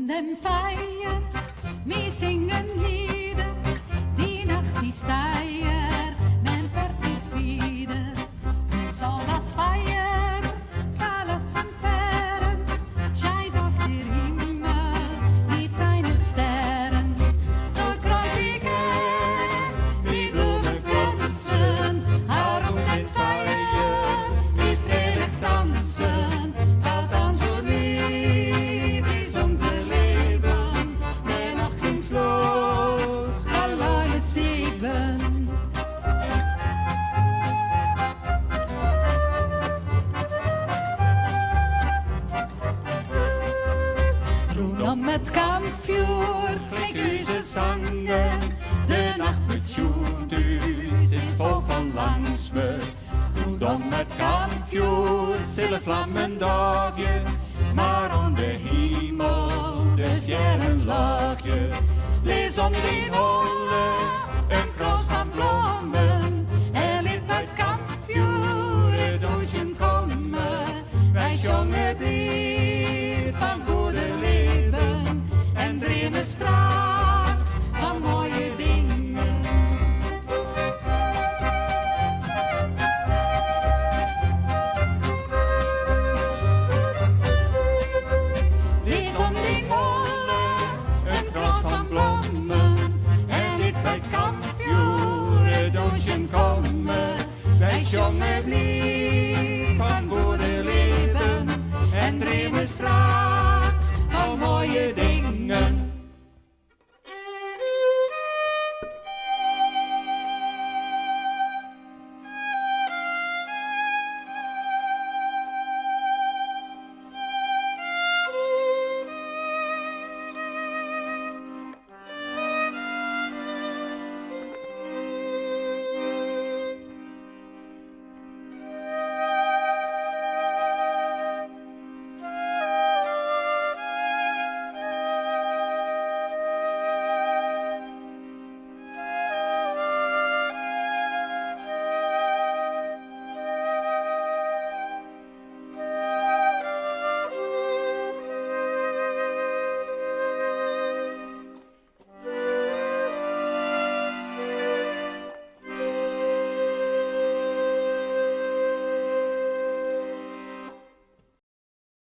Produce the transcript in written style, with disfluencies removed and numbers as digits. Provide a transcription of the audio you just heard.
dem fayer, wir singen Lieder, die Nacht ist steier, men vergeht wieder, und soll das Feier verlassen fern, scheint auf der Himmel mit seinen Sternen, durch Kräutigen, die Blumen glänzen, Arum den Feier, die fröhlich tanzen, fällt an so lieb ist unser Leben, wer noch ins Los, alleine sieben. Rûnom met kampfjoer, klinkt onze zangen, de nacht met schoentjes is vol van langsme. Rûnom met kampfjoer, stille vlammen dagje, maar om de hemel de sterren laagje. Lees om die holle, een kroos van bloemen,